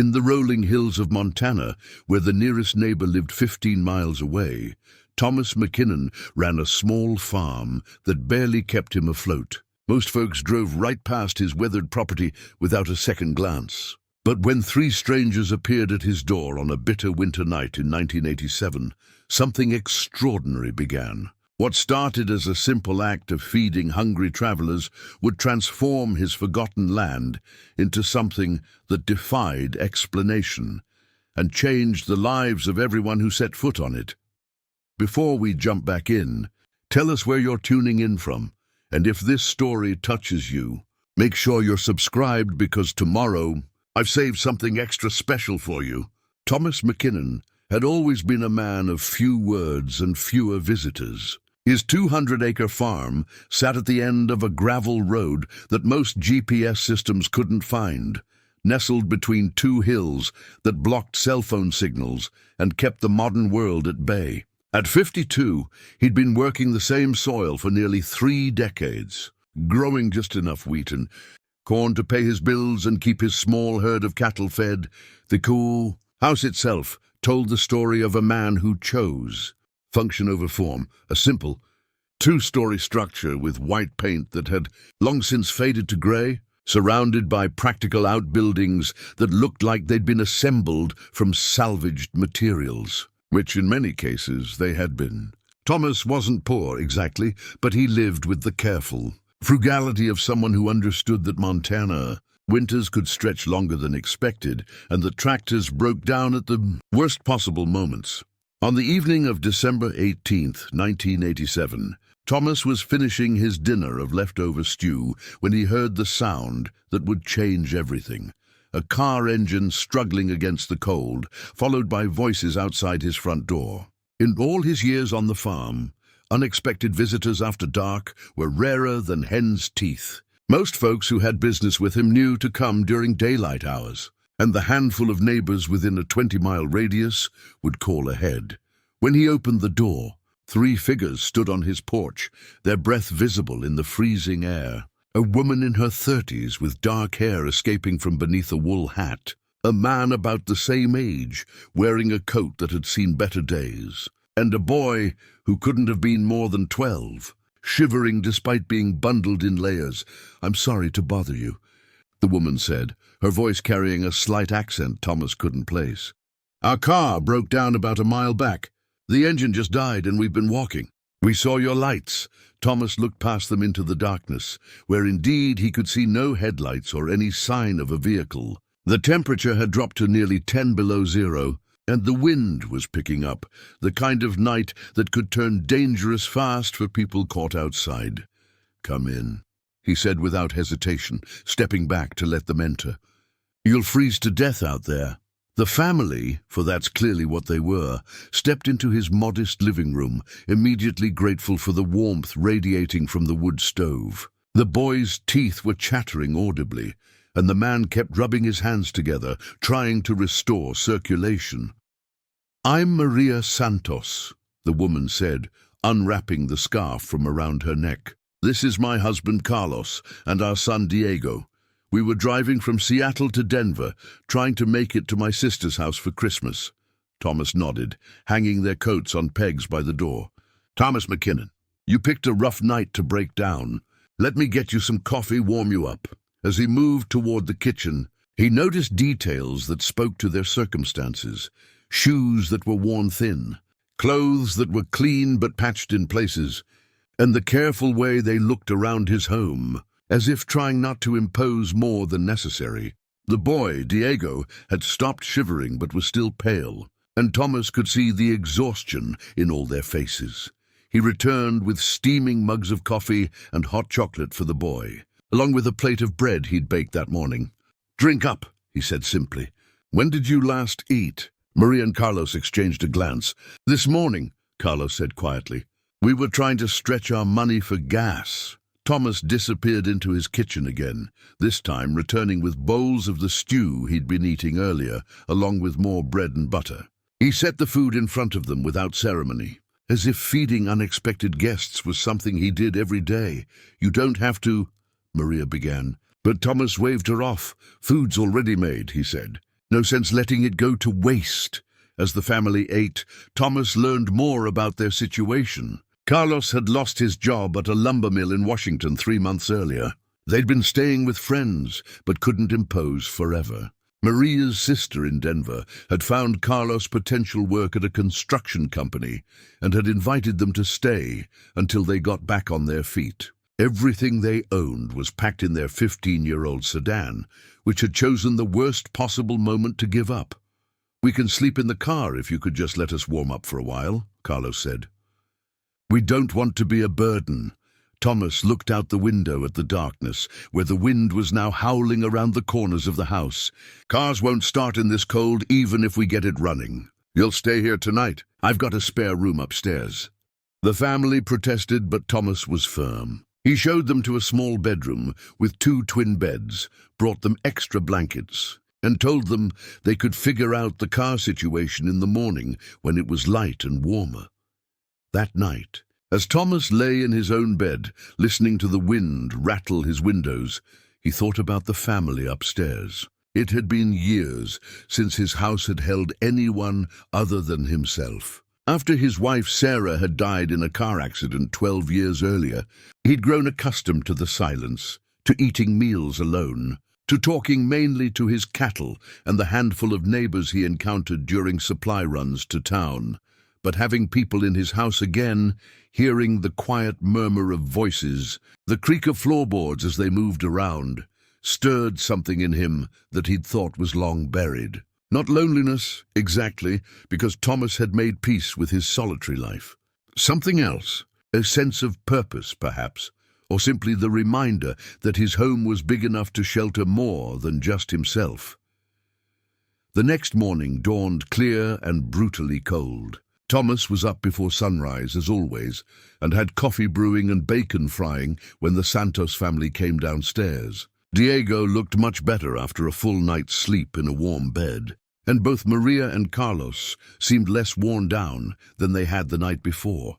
In the rolling hills of Montana, where the nearest neighbor lived 15 miles away, Thomas McKinnon ran a small farm that barely kept him afloat. Most folks drove right past his weathered property without a second glance. But when three strangers appeared at his door on a bitter winter night in 1987, something extraordinary began. What started as a simple act of feeding hungry travelers would transform his forgotten land into something that defied explanation and changed the lives of everyone who set foot on it. Before we jump back in, tell us where you're tuning in from, and if this story touches you, make sure you're subscribed because tomorrow I've saved something extra special for you. Thomas McKinnon had always been a man of few words and fewer visitors. His 200-acre farm sat at the end of a gravel road that most GPS systems couldn't find, nestled between two hills that blocked cell phone signals and kept the modern world at bay. At 52, he'd been working the same soil for nearly 3 decades, growing just enough wheat and corn to pay his bills and keep his small herd of cattle fed. The cool house itself told the story of a man who chose function over form, a simple 2-story structure with white paint that had long since faded to grey, surrounded by practical outbuildings that looked like they'd been assembled from salvaged materials, which in many cases they had been. Thomas wasn't poor exactly, but he lived with the careful frugality of someone who understood that Montana winters could stretch longer than expected and that tractors broke down at the worst possible moments. On the evening of December 18th, 1987, Thomas was finishing his dinner of leftover stew when he heard the sound that would change everything. A car engine struggling against the cold, followed by voices outside his front door. In all his years on the farm, unexpected visitors after dark were rarer than hen's teeth. Most folks who had business with him knew to come during daylight hours, and the handful of neighbors within a 20-mile radius would call ahead. When he opened the door, 3 figures stood on his porch, their breath visible in the freezing air. A woman in her 30s with dark hair escaping from beneath a wool hat. A man about the same age, wearing a coat that had seen better days. And a boy who couldn't have been more than 12, shivering despite being bundled in layers. "I'm sorry to bother you," the woman said, her voice carrying a slight accent Thomas couldn't place. "Our car broke down about a mile back. The engine just died and we've been walking. We saw your lights." Thomas looked past them into the darkness, where indeed he could see no headlights or any sign of a vehicle. The temperature had dropped to nearly 10 below zero, and the wind was picking up, the kind of night that could turn dangerous fast for people caught outside. "Come in," he said without hesitation, stepping back to let them enter. "You'll freeze to death out there." The family, for that's clearly what they were, stepped into his modest living room, immediately grateful for the warmth radiating from the wood stove. The boy's teeth were chattering audibly, and the man kept rubbing his hands together, trying to restore circulation. "I'm Maria Santos," the woman said, unwrapping the scarf from around her neck. "This is my husband Carlos and our son Diego. We were driving from Seattle to Denver, trying to make it to my sister's house for Christmas." Thomas nodded, hanging their coats on pegs by the door. "Thomas McKinnon, you picked a rough night to break down. Let me get you some coffee, warm you up." As he moved toward the kitchen, he noticed details that spoke to their circumstances. Shoes that were worn thin, clothes that were clean but patched in places, and the careful way they looked around his home, as if trying not to impose more than necessary. The boy, Diego, had stopped shivering but was still pale, and Thomas could see the exhaustion in all their faces. He returned with steaming mugs of coffee and hot chocolate for the boy, along with a plate of bread he'd baked that morning. "Drink up," he said simply. "When did you last eat?" Maria and Carlos exchanged a glance. "This morning," Carlos said quietly. "We were trying to stretch our money for gas." Thomas disappeared into his kitchen again, this time returning with bowls of the stew he'd been eating earlier, along with more bread and butter. He set the food in front of them without ceremony, as if feeding unexpected guests was something he did every day. "You don't have to," Maria began, but Thomas waved her off. "Food's already made," he said. No sense letting it go to waste. As the family ate, Thomas learned more about their situation. Carlos had lost his job at a lumber mill in Washington 3 months earlier. They'd been staying with friends, but couldn't impose forever. Maria's sister in Denver had found Carlos potential work at a construction company and had invited them to stay until they got back on their feet. Everything they owned was packed in their 15-year-old sedan, which had chosen the worst possible moment to give up. "We can sleep in the car if you could just let us warm up for a while," Carlos said. "We don't want to be a burden." Thomas looked out the window at the darkness, where the wind was now howling around the corners of the house. "Cars won't start in this cold even if we get it running. You'll stay here tonight. I've got a spare room upstairs." The family protested, but Thomas was firm. He showed them to a small bedroom with 2 twin beds, brought them extra blankets, and told them they could figure out the car situation in the morning when it was light and warmer. That night, as Thomas lay in his own bed, listening to the wind rattle his windows, he thought about the family upstairs. It had been years since his house had held anyone other than himself. After his wife Sarah had died in a car accident 12 years earlier, he'd grown accustomed to the silence, to eating meals alone, to talking mainly to his cattle and the handful of neighbors he encountered during supply runs to town. But having people in his house again, hearing the quiet murmur of voices, the creak of floorboards as they moved around, stirred something in him that he'd thought was long buried. Not loneliness, exactly, because Thomas had made peace with his solitary life. Something else, a sense of purpose, perhaps, or simply the reminder that his home was big enough to shelter more than just himself. The next morning dawned clear and brutally cold. Thomas was up before sunrise, as always, and had coffee brewing and bacon frying when the Santos family came downstairs. Diego looked much better after a full night's sleep in a warm bed, and both Maria and Carlos seemed less worn down than they had the night before.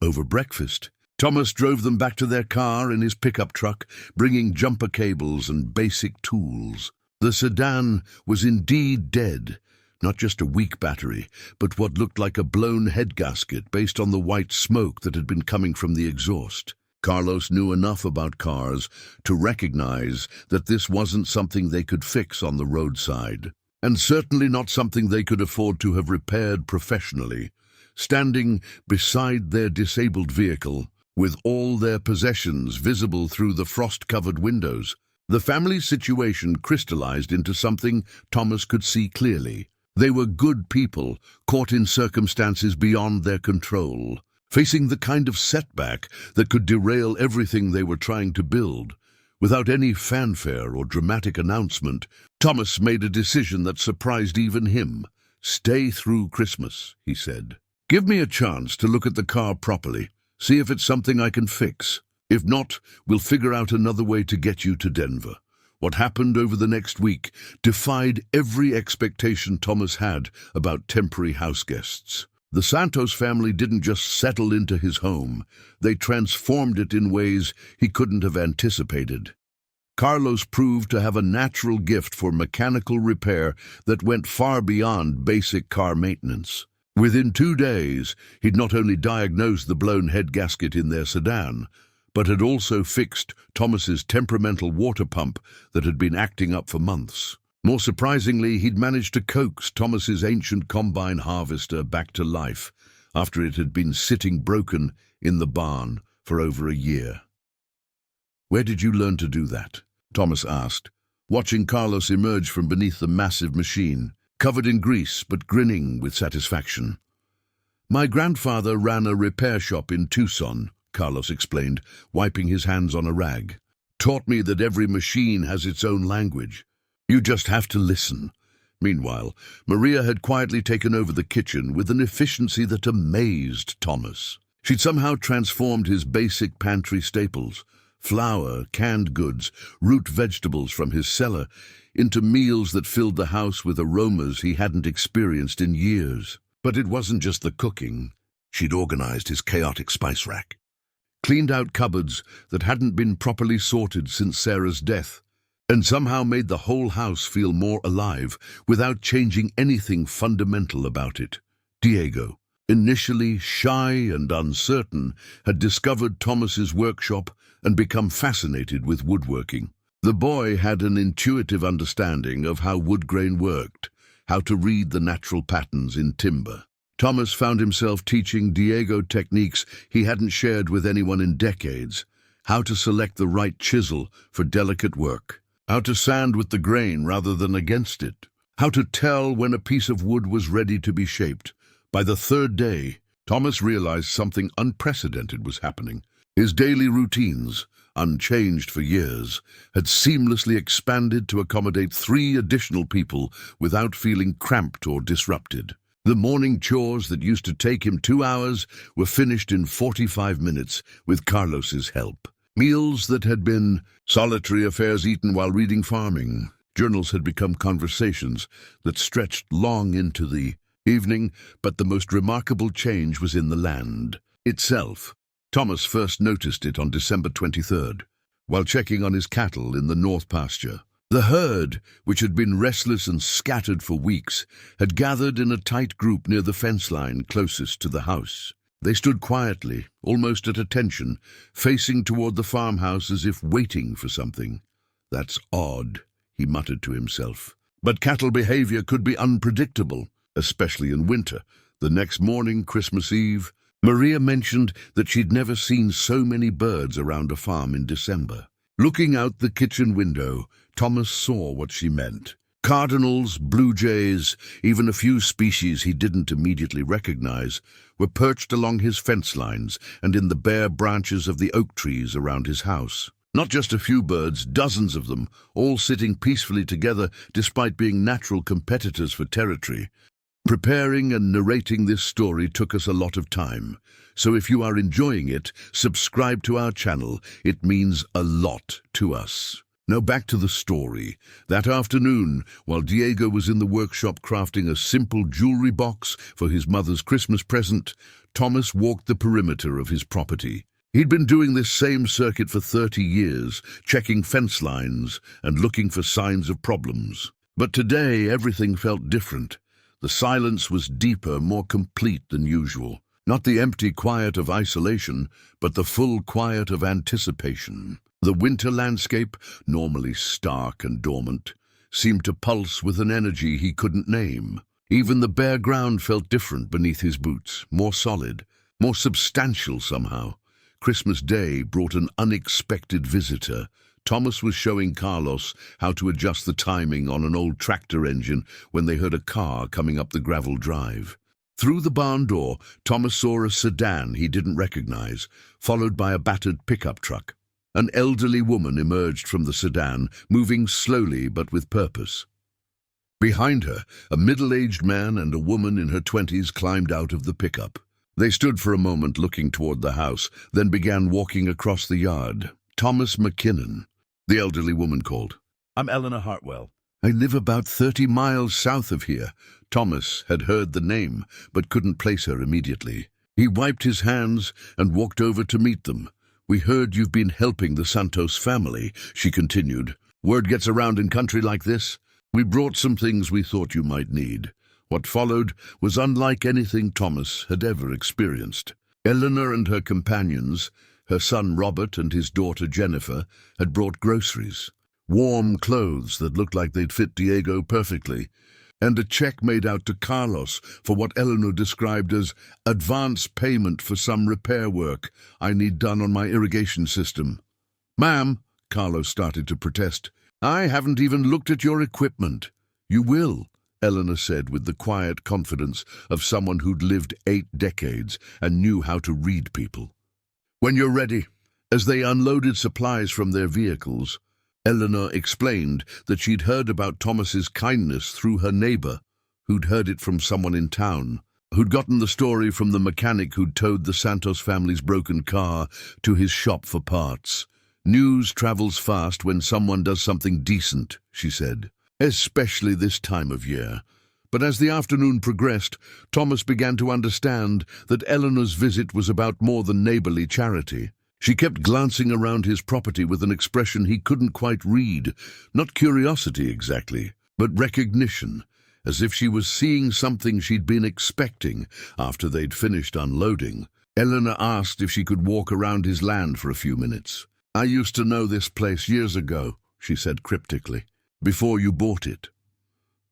Over breakfast, Thomas drove them back to their car in his pickup truck, bringing jumper cables and basic tools. The sedan was indeed dead. Not just a weak battery, but what looked like a blown head gasket based on the white smoke that had been coming from the exhaust. Carlos knew enough about cars to recognize that this wasn't something they could fix on the roadside, and certainly not something they could afford to have repaired professionally. Standing beside their disabled vehicle, with all their possessions visible through the frost-covered windows, the family's situation crystallized into something Thomas could see clearly. They were good people, caught in circumstances beyond their control, facing the kind of setback that could derail everything they were trying to build. Without any fanfare or dramatic announcement, Thomas made a decision that surprised even him. "Stay through Christmas," he said. "Give me a chance to look at the car properly, see if it's something I can fix. If not, we'll figure out another way to get you to Denver." What happened over the next week defied every expectation Thomas had about temporary house guests. The Santos family didn't just settle into his home, they transformed it in ways he couldn't have anticipated. Carlos proved to have a natural gift for mechanical repair that went far beyond basic car maintenance. Within 2 days, he'd not only diagnosed the blown head gasket in their sedan, but had also fixed Thomas's temperamental water pump that had been acting up for months. More surprisingly, he'd managed to coax Thomas's ancient combine harvester back to life after it had been sitting broken in the barn for over a year. "Where did you learn to do that?" Thomas asked, watching Carlos emerge from beneath the massive machine, covered in grease but grinning with satisfaction. "My grandfather ran a repair shop in Tucson," Carlos explained, wiping his hands on a rag. "Taught me that every machine has its own language. You just have to listen." Meanwhile, Maria had quietly taken over the kitchen with an efficiency that amazed Thomas. She'd somehow transformed his basic pantry staples, flour, canned goods, root vegetables from his cellar, into meals that filled the house with aromas he hadn't experienced in years. But it wasn't just the cooking. She'd organized his chaotic spice rack, cleaned out cupboards that hadn't been properly sorted since Sarah's death, and somehow made the whole house feel more alive without changing anything fundamental about it. Diego, initially shy and uncertain, had discovered Thomas's workshop and become fascinated with woodworking. The boy had an intuitive understanding of how wood grain worked, how to read the natural patterns in timber. Thomas found himself teaching Diego techniques he hadn't shared with anyone in decades: how to select the right chisel for delicate work, how to sand with the grain rather than against it, how to tell when a piece of wood was ready to be shaped. By the third day, Thomas realized something unprecedented was happening. His daily routines, unchanged for years, had seamlessly expanded to accommodate 3 additional people without feeling cramped or disrupted. The morning chores that used to take him 2 hours were finished in 45 minutes with Carlos's help. Meals that had been solitary affairs eaten while reading farming journals had become conversations that stretched long into the evening, but the most remarkable change was in the land itself. Thomas first noticed it on December 23rd, while checking on his cattle in the north pasture. The herd, which had been restless and scattered for weeks, had gathered in a tight group near the fence line closest to the house. They stood quietly, almost at attention, facing toward the farmhouse as if waiting for something. "That's odd," he muttered to himself. But cattle behavior could be unpredictable, especially in winter. The next morning, Christmas Eve, Maria mentioned that she'd never seen so many birds around a farm in December. Looking out the kitchen window, Thomas saw what she meant. Cardinals, blue jays, even a few species he didn't immediately recognize, were perched along his fence lines and in the bare branches of the oak trees around his house. Not just a few birds, dozens of them, all sitting peacefully together despite being natural competitors for territory. Preparing and narrating this story took us a lot of time, so if you are enjoying it, subscribe to our channel. It means a lot to us. Now back to the story. That afternoon, while Diego was in the workshop crafting a simple jewelry box for his mother's Christmas present, Thomas walked the perimeter of his property. He'd been doing this same circuit for 30 years, checking fence lines and looking for signs of problems. But today everything felt different. The silence was deeper, more complete than usual. Not the empty quiet of isolation, but the full quiet of anticipation. The winter landscape, normally stark and dormant, seemed to pulse with an energy he couldn't name. Even the bare ground felt different beneath his boots, more solid, more substantial somehow. Christmas Day brought an unexpected visitor. Thomas was showing Carlos how to adjust the timing on an old tractor engine when they heard a car coming up the gravel drive. Through the barn door, Thomas saw a sedan he didn't recognize, followed by a battered pickup truck. An elderly woman emerged from the sedan, moving slowly but with purpose. Behind her, a middle-aged man and a woman in her 20s climbed out of the pickup. They stood for a moment looking toward the house, then began walking across the yard. "Thomas McKinnon," the elderly woman called. "I'm Eleanor Hartwell." "I live about 30 miles south of here." Thomas had heard the name, but couldn't place her immediately. He wiped his hands and walked over to meet them. "We heard you've been helping the Santos family," she continued. "Word gets around in country like this. We brought some things we thought you might need." What followed was unlike anything Thomas had ever experienced. Eleanor and her companions, her son Robert and his daughter Jennifer, had brought groceries, warm clothes that looked like they'd fit Diego perfectly, and a check made out to Carlos for what Eleanor described as advance payment for some repair work I need done on my irrigation system. "Ma'am," Carlos started to protest, "I haven't even looked at your equipment." "You will," Eleanor said with the quiet confidence of someone who'd lived 8 decades and knew how to read people. "When you're ready." As they unloaded supplies from their vehicles, Eleanor explained that she'd heard about Thomas's kindness through her neighbor, who'd heard it from someone in town, who'd gotten the story from the mechanic who'd towed the Santos family's broken car to his shop for parts. "News travels fast when someone does something decent," she said, "especially this time of year." But as the afternoon progressed, Thomas began to understand that Eleanor's visit was about more than neighborly charity. She kept glancing around his property with an expression he couldn't quite read, not curiosity exactly, but recognition, as if she was seeing something she'd been expecting after they'd finished unloading. Eleanor asked if she could walk around his land for a few minutes. "I used to know this place years ago," she said cryptically, "before you bought it."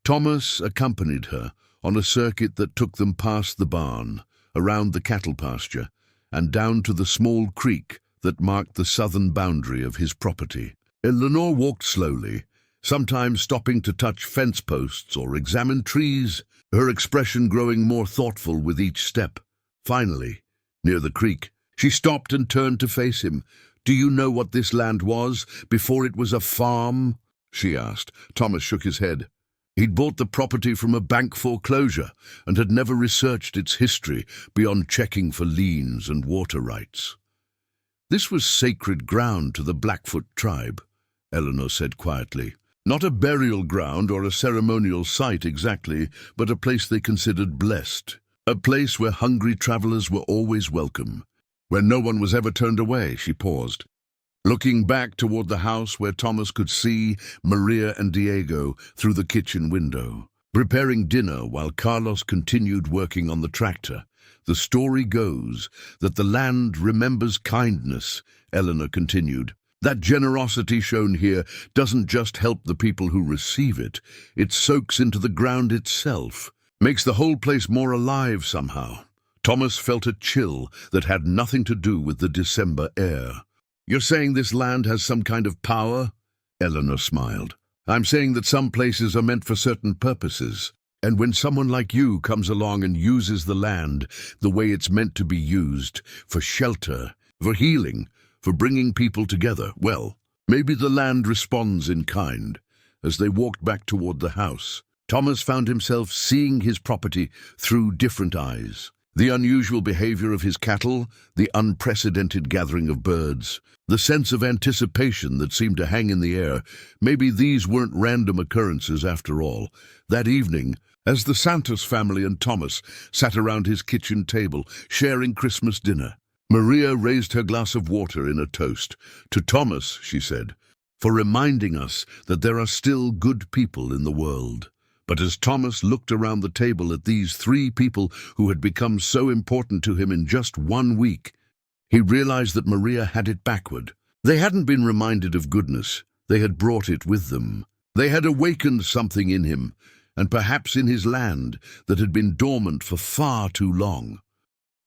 Thomas accompanied her on a circuit that took them past the barn, around the cattle pasture, and down to the small creek that marked the southern boundary of his property. Eleanor walked slowly, sometimes stopping to touch fence posts or examine trees, her expression growing more thoughtful with each step. Finally, near the creek, she stopped and turned to face him. "Do you know what this land was before it was a farm?" she asked. Thomas shook his head. He'd bought the property from a bank foreclosure and had never researched its history beyond checking for liens and water rights. "This was sacred ground to the Blackfoot tribe," Eleanor said quietly. "Not a burial ground or a ceremonial site exactly, but a place they considered blessed. A place where hungry travelers were always welcome, where no one was ever turned away." She paused, looking back toward the house where Thomas could see Maria and Diego through the kitchen window, preparing dinner while Carlos continued working on the tractor. "The story goes that the land remembers kindness," Eleanor continued. "That generosity shown here doesn't just help the people who receive it, it soaks into the ground itself, makes the whole place more alive somehow." Thomas felt a chill that had nothing to do with the December air. "You're saying this land has some kind of power?" Eleanor smiled. "I'm saying that some places are meant for certain purposes, and when someone like you comes along and uses the land the way it's meant to be used, for shelter, for healing, for bringing people together, well, maybe the land responds in kind." As they walked back toward the house, Thomas found himself seeing his property through different eyes. The unusual behavior of his cattle, the unprecedented gathering of birds, the sense of anticipation that seemed to hang in the air. Maybe these weren't random occurrences after all. That evening, as the Santos family and Thomas sat around his kitchen table, sharing Christmas dinner, Maria raised her glass of water in a toast. "To Thomas," she said, "for reminding us that there are still good people in the world." But as Thomas looked around the table at these three people who had become so important to him in just 1 week, he realized that Maria had it backward. They hadn't been reminded of goodness, they had brought it with them. They had awakened something in him, and perhaps in his land, that had been dormant for far too long.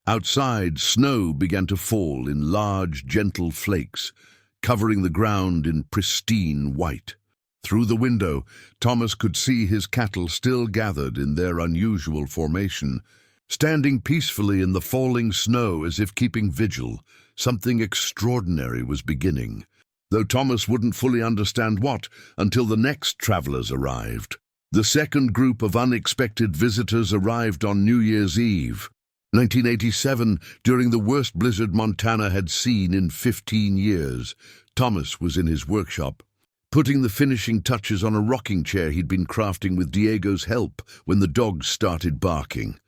Outside, snow began to fall in large, gentle flakes, covering the ground in pristine white. Through the window, Thomas could see his cattle still gathered in their unusual formation, standing peacefully in the falling snow as if keeping vigil. Something extraordinary was beginning, though Thomas wouldn't fully understand what until the next travelers arrived. The second group of unexpected visitors arrived on New Year's Eve, 1987, during the worst blizzard Montana had seen in 15 years. Thomas was in his workshop, putting the finishing touches on a rocking chair he'd been crafting with Diego's help when the dogs started barking.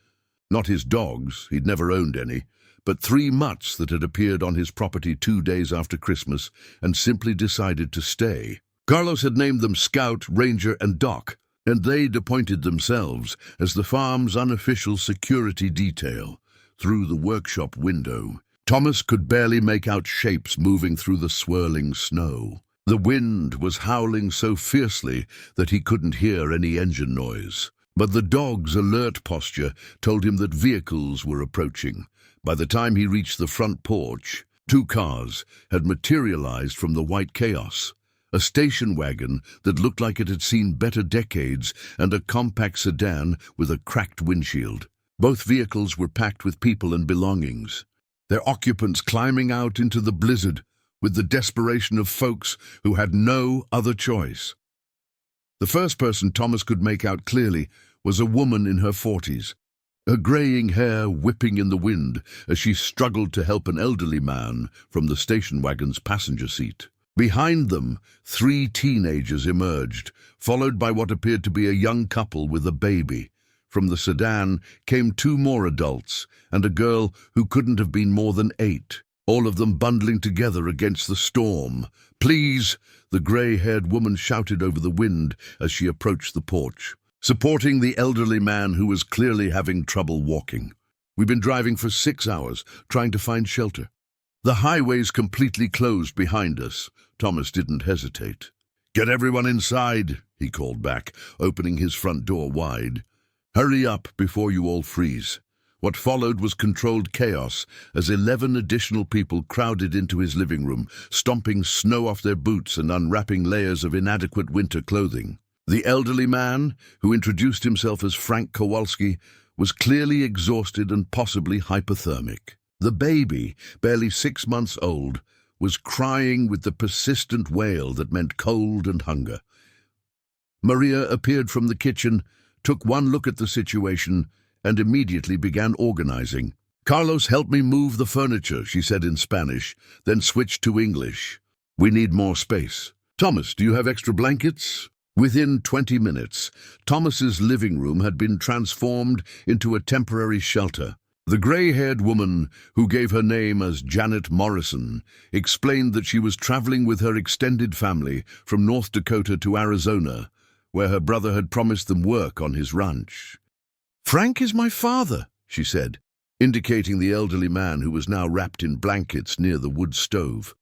Not his dogs, he'd never owned any, but 3 mutts that had appeared on his property 2 days after Christmas and simply decided to stay. Carlos had named them Scout, Ranger, and Doc, and they'd appointed themselves as the farm's unofficial security detail. Through the workshop window, Thomas could barely make out shapes moving through the swirling snow. The wind was howling so fiercely that he couldn't hear any engine noise. But the dog's alert posture told him that vehicles were approaching. By the time he reached the front porch, 2 cars had materialized from the white chaos. A station wagon that looked like it had seen better decades and a compact sedan with a cracked windshield. Both vehicles were packed with people and belongings, their occupants climbing out into the blizzard with the desperation of folks who had no other choice. The first person Thomas could make out clearly was a woman in her 40s, her graying hair whipping in the wind as she struggled to help an elderly man from the station wagon's passenger seat. Behind them, 3 teenagers emerged, followed by what appeared to be a young couple with a baby. From the sedan came 2 more adults and a girl who couldn't have been more than 8. all of them bundling together against the storm. "Please," the grey-haired woman shouted over the wind as she approached the porch, supporting the elderly man who was clearly having trouble walking. "We've been driving for 6 hours, trying to find shelter. The highway's completely closed behind us." Thomas didn't hesitate. "Get everyone inside," he called back, opening his front door wide. "Hurry up before you all freeze." What followed was controlled chaos as 11 additional people crowded into his living room, stomping snow off their boots and unwrapping layers of inadequate winter clothing. The elderly man, who introduced himself as Frank Kowalski, was clearly exhausted and possibly hypothermic. The baby, barely 6 months old, was crying with the persistent wail that meant cold and hunger. Maria appeared from the kitchen, took one look at the situation, and immediately began organizing. "Carlos, help me move the furniture," she said in Spanish, then switched to English. "We need more space. Thomas, do you have extra blankets?" Within 20 minutes, Thomas's living room had been transformed into a temporary shelter. The grey-haired woman, who gave her name as Janet Morrison, explained that she was traveling with her extended family from North Dakota to Arizona, where her brother had promised them work on his ranch. "Frank is my father," she said, indicating the elderly man who was now wrapped in blankets near the wood stove.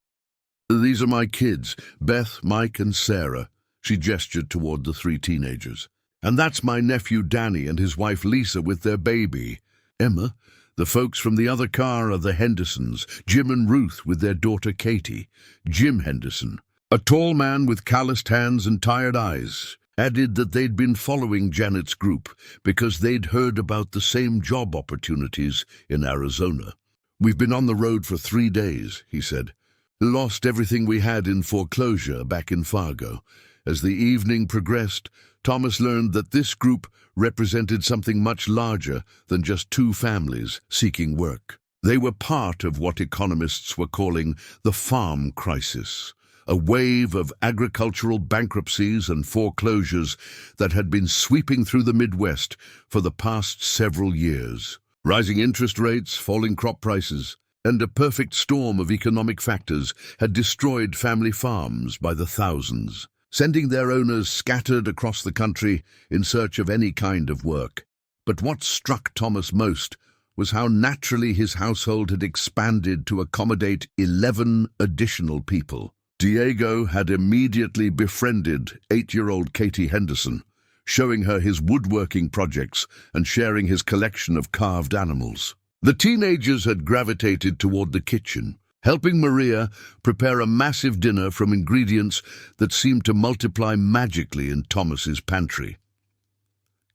"These are my kids, Beth, Mike, and Sarah," she gestured toward the 3 teenagers. "And that's my nephew Danny and his wife Lisa with their baby, Emma. The folks from the other car are the Hendersons, Jim and Ruth with their daughter Katie. Jim Henderson, a tall man with calloused hands and tired eyes, added that they'd been following Janet's group because they'd heard about the same job opportunities in Arizona. "We've been on the road for 3 days," he said. "Lost everything we had in foreclosure back in Fargo." As the evening progressed, Thomas learned that this group represented something much larger than just 2 families seeking work. They were part of what economists were calling the farm crisis, a wave of agricultural bankruptcies and foreclosures that had been sweeping through the Midwest for the past several years. Rising interest rates, falling crop prices, and a perfect storm of economic factors had destroyed family farms by the thousands, sending their owners scattered across the country in search of any kind of work. But what struck Thomas most was how naturally his household had expanded to accommodate 11 additional people. Diego had immediately befriended 8-year-old Katie Henderson, showing her his woodworking projects and sharing his collection of carved animals. The teenagers had gravitated toward the kitchen, helping Maria prepare a massive dinner from ingredients that seemed to multiply magically in Thomas's pantry.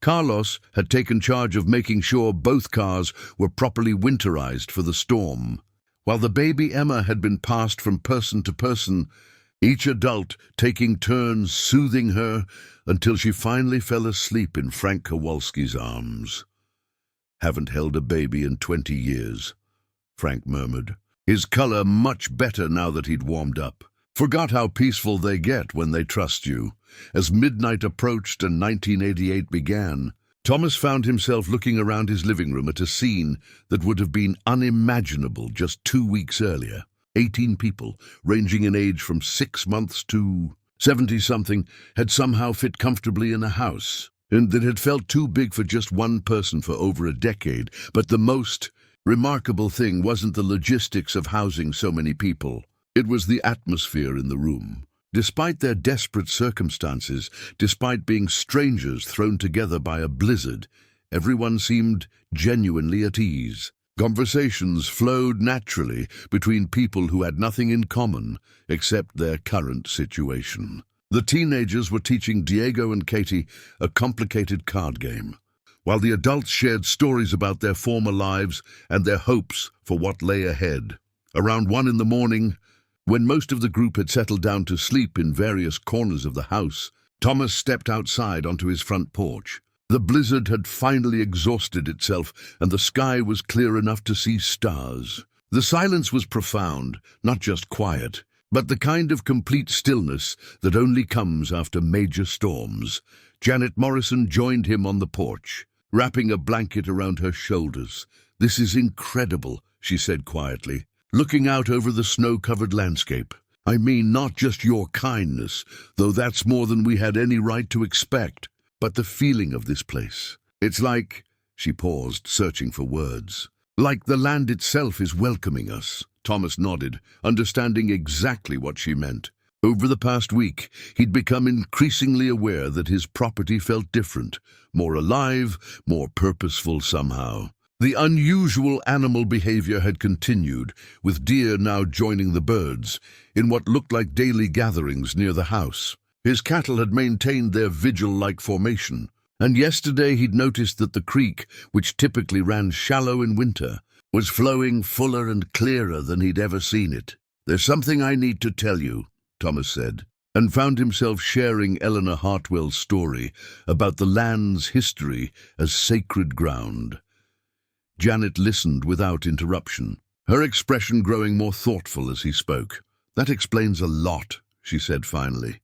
Carlos had taken charge of making sure both cars were properly winterized for the storm, while the baby Emma had been passed from person to person, each adult taking turns soothing her until she finally fell asleep in Frank Kowalski's arms. "Haven't held a baby in 20 years, Frank murmured, his color much better now that he'd warmed up. "Forgot how peaceful they get when they trust you." As midnight approached and 1988 began, Thomas found himself looking around his living room at a scene that would have been unimaginable just 2 weeks earlier. 18 people, ranging in age from 6 months to 70-something, had somehow fit comfortably in a house, and that had felt too big for just one person for over a decade. But the most remarkable thing wasn't the logistics of housing so many people. It was the atmosphere in the room. Despite their desperate circumstances, despite being strangers thrown together by a blizzard, everyone seemed genuinely at ease. Conversations flowed naturally between people who had nothing in common except their current situation. The teenagers were teaching Diego and Katie a complicated card game, while the adults shared stories about their former lives and their hopes for what lay ahead. Around 1 in the morning, when most of the group had settled down to sleep in various corners of the house, Thomas stepped outside onto his front porch. The blizzard had finally exhausted itself, and the sky was clear enough to see stars. The silence was profound, not just quiet, but the kind of complete stillness that only comes after major storms. Janet Morrison joined him on the porch, wrapping a blanket around her shoulders. "This is incredible," she said quietly. looking out over the snow-covered landscape. I mean, not just your kindness, though that's more than we had any right to expect, but the feeling of this place. It's like, she paused, searching for words, like the land itself is welcoming us. Thomas nodded, understanding exactly what she meant. Over the past week, he'd become increasingly aware that his property felt different, more alive, more purposeful somehow. The unusual animal behavior had continued, with deer now joining the birds, in what looked like daily gatherings near the house. His cattle had maintained their vigil-like formation, and yesterday he'd noticed that the creek, which typically ran shallow in winter, was flowing fuller and clearer than he'd ever seen it. "There's something I need to tell you," Thomas said, and found himself sharing Eleanor Hartwell's story about the land's history as sacred ground. Janet listened without interruption, her expression growing more thoughtful as he spoke. "That explains a lot," she said finally.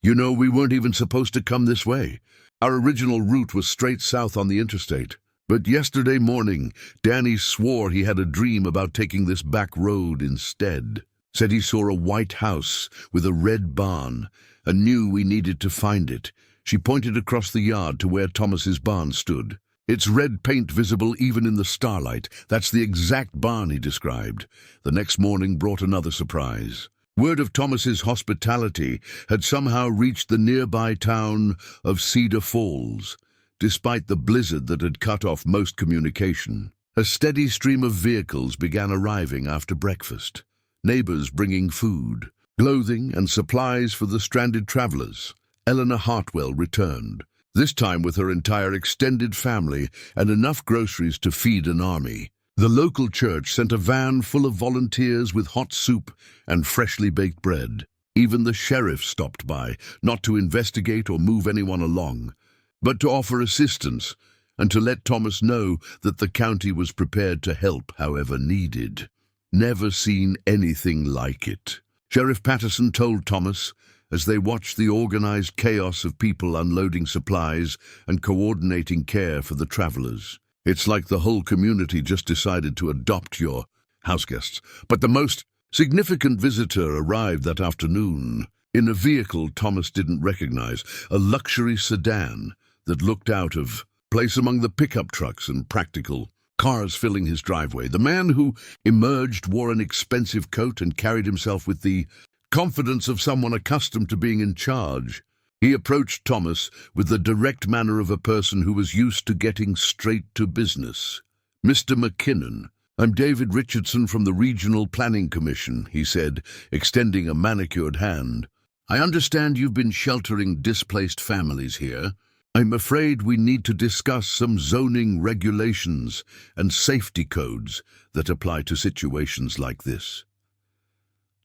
"You know, we weren't even supposed to come this way. Our original route was straight south on the interstate. But yesterday morning, Danny swore he had a dream about taking this back road instead. Said he saw a white house with a red barn and knew we needed to find it." She pointed across the yard to where Thomas's barn stood. "It's red paint visible even in the starlight. That's the exact barn he described." The next morning brought another surprise. Word of Thomas's hospitality had somehow reached the nearby town of Cedar Falls, despite the blizzard that had cut off most communication. A steady stream of vehicles began arriving after breakfast, neighbors bringing food, clothing, and supplies for the stranded travelers. Eleanor Hartwell returned, this time with her entire extended family and enough groceries to feed an army. The local church sent a van full of volunteers with hot soup and freshly baked bread. Even the sheriff stopped by, not to investigate or move anyone along, but to offer assistance and to let Thomas know that the county was prepared to help however needed. Never seen anything like it, Sheriff Patterson told Thomas as they watched the organized chaos of people unloading supplies and coordinating care for the travelers. "It's like the whole community just decided to adopt your houseguests." But the most significant visitor arrived that afternoon, in a vehicle Thomas didn't recognize, a luxury sedan that looked out of place among the pickup trucks and practical cars filling his driveway. The man who emerged wore an expensive coat and carried himself with the confidence of someone accustomed to being in charge. He approached Thomas with the direct manner of a person who was used to getting straight to business. "Mr. McKinnon, I'm David Richardson from the Regional Planning Commission," he said, extending a manicured hand. "I understand you've been sheltering displaced families here. I'm afraid we need to discuss some zoning regulations and safety codes that apply to situations like this."